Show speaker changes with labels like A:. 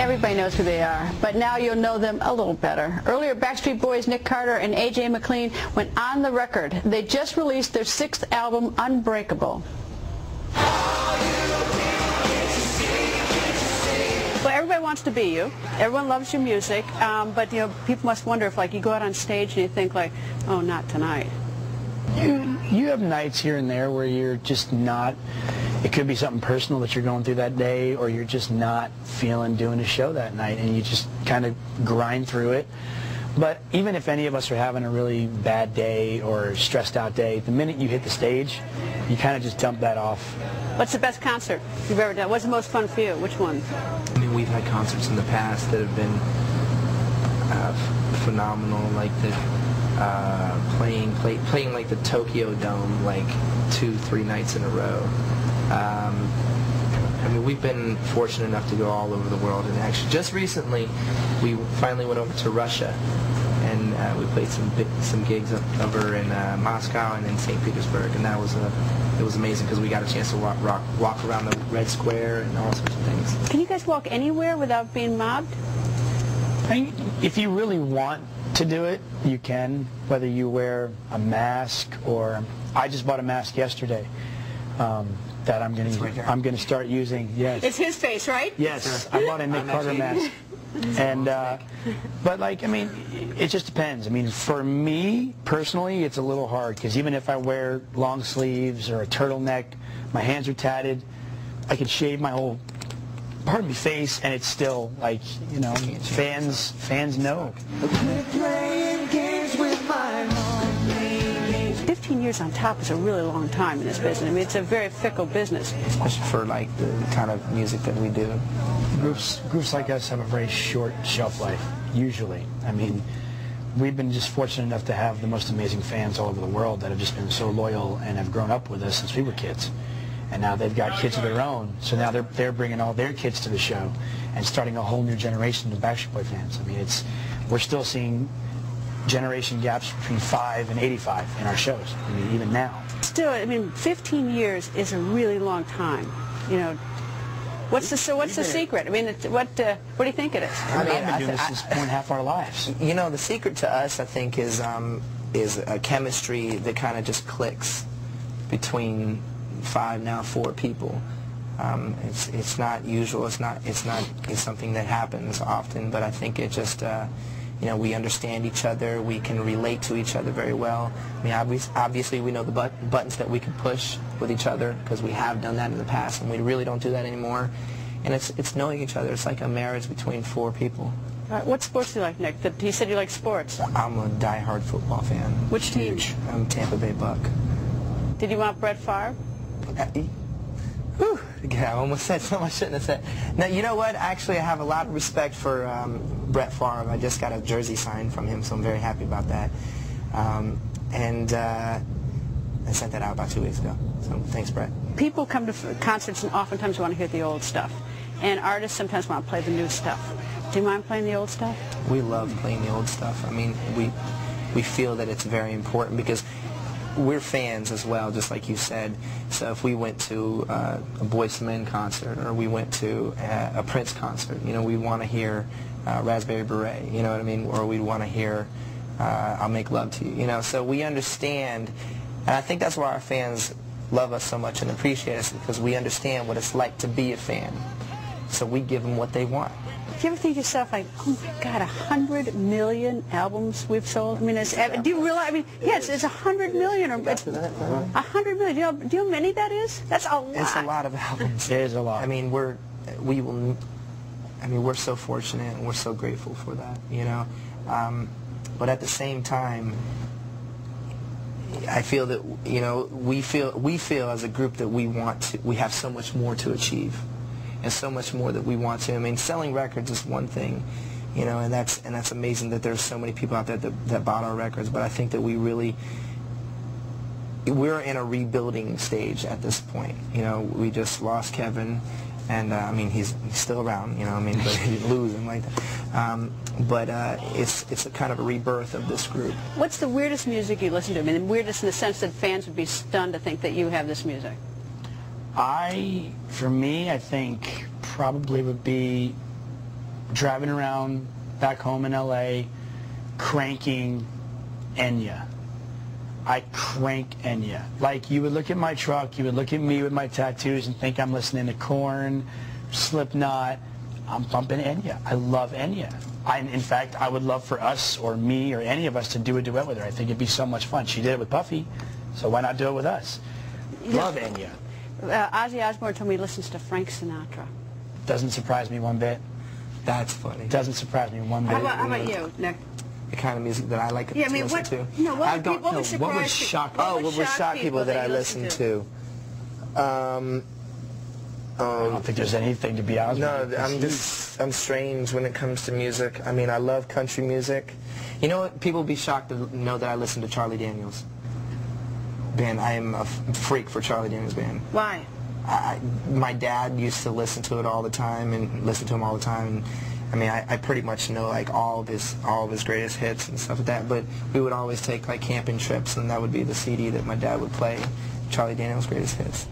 A: Everybody knows who they are, but now you'll know them a little better. Earlier, Backstreet Boys' Nick Carter and A.J. McLean went on the record. They just released their 6th album, Unbreakable. Well, everybody wants to be you. Everyone loves your music, but you know, people must wonder if, like, you go out on stage and you think, like, oh, not tonight.
B: You have nights here and there where you're just not. It could be something personal that you're going through that day, or you're just not feeling doing a show that night, and you just kind of grind through it. But even if any of us are having a really bad day or stressed out day, the minute you hit the stage, you kind of just dump that off.
A: What's the best concert you've ever done? What's the most fun for you? Which one?
C: I mean, we've had concerts in the past that have been phenomenal, like the playing like the Tokyo Dome like 2-3 nights in a row. I mean, we've been fortunate enough to go all over the world, and actually just recently we finally went over to Russia, and we played some gigs over in Moscow and in St. Petersburg, and it was amazing because we got a chance to walk around the Red Square and all sorts of things.
A: Can you guys walk anywhere without being mobbed?
B: I mean, if you really want to do it, you can, whether you wear a mask or... I just bought a mask yesterday that I'm going to start using. Yes.
A: It's his face, right?
B: Yes, I bought a Nick Carter mask. And but, like, I mean, it just depends. I mean, for me personally, it's a little hard because even if I wear long sleeves or a turtleneck, my hands are tatted, I could shave my whole part of my face, and it's still, like, you know, fans know.
A: 15 years on top is a really long time in this business. I mean, it's a very fickle business.
C: Especially for, like, the kind of music that we do.
B: Groups like us have a very short shelf life, usually. I mean, we've been just fortunate enough to have the most amazing fans all over the world that have just been so loyal and have grown up with us since we were kids. And now they've got kids of their own, so now they're bringing all their kids to the show and starting a whole new generation of Backstreet Boy fans. I mean, we're still seeing generation gaps between 5 and 85 in our shows. I mean, even now.
A: Still, I mean, 15 years is a really long time. You know, what's the secret? I mean, what do you think it is?
B: I mean, I've been doing this since 4.5 our lives.
C: You know, the secret to us, I think, is a chemistry that kind of just clicks between 5, now 4 people. It's not usual. It's something that happens often. But I think it just you know, we understand each other. We can relate to each other very well. I mean, obviously we know the buttons that we can push with each other because we have done that in the past, and we really don't do that anymore. And it's knowing each other. It's like a marriage between 4 people.
A: What sports do you like, Nick? You said you like sports.
C: I'm a diehard football fan.
A: Which team?
C: I'm Tampa Bay Buck.
A: Did you want Brett Favre?
C: Whew, I almost said something I shouldn't have said. Now, you know what? Actually, I have a lot of respect for Brett Favre. I just got a jersey signed from him, so I'm very happy about that. And I sent that out about 2 weeks ago. So thanks, Brett.
A: People come to concerts and oftentimes want to hear the old stuff. And artists sometimes want to play the new stuff. Do you mind playing the old stuff?
C: We love playing the old stuff. I mean, we feel that it's very important because we're fans as well, just like you said. So if we went to a Boyz II Men concert, or we went to a Prince concert, you know, we want to hear Raspberry Beret, you know what I mean? Or we'd want to hear I'll Make Love to You, you know? So we understand, and I think that's why our fans love us so much and appreciate us, because we understand what it's like to be a fan. So we give them what they want.
A: Do you ever think to yourself, like, oh my God, 100 million albums we've sold? I mean, do you realize? I mean, yes, it's 100 million, or it's 100 million. Do you know how many that is? That's a lot.
C: It's a lot of albums.
B: It is a lot.
C: I mean, we're so fortunate and we're so grateful for that, you know. But at the same time, I feel that, you know, we feel as a group that we have so much more to achieve. And so much more that we want to. I mean, selling records is one thing, you know, and that's amazing that there's so many people out there that bought our records. But I think that we're in a rebuilding stage at this point. You know, we just lost Kevin, and I mean, he's still around. You know, I mean, but he's losing like that. But it's a kind of a rebirth of this group.
A: What's the weirdest music you listen to? I mean, the weirdest in the sense that fans would be stunned to think that you have this music.
B: For me, I think probably would be driving around back home in LA, cranking Enya. I crank Enya. Like, you would look at my truck, you would look at me with my tattoos and think I'm listening to Korn, Slipknot. I'm bumping Enya. I love Enya. In fact, I would love for us or me or any of us to do a duet with her. I think it'd be so much fun. She did it with Puffy, so why not do it with us? Love Enya.
A: Ozzy Osbourne told me he listens to Frank Sinatra.
B: Doesn't surprise me one bit.
C: That's funny.
B: Doesn't surprise me one bit.
A: How about you, Nick?
C: The kind of music that I like to listen to.
A: No,
C: what would shock people that I listen to?
B: I don't think there's anything, to be honest with you.
C: No, I'm strange when it comes to music. I mean, I love country music. You know what? People will be shocked to know that I listen to Charlie Daniels band. I am a freak for Charlie Daniels band.
A: Why?
C: My dad used to listen to it all the time and listen to him all the time. And, I mean, I pretty much know like all of his greatest hits and stuff like that. But we would always take like camping trips, and that would be the CD that my dad would play, Charlie Daniels' greatest hits.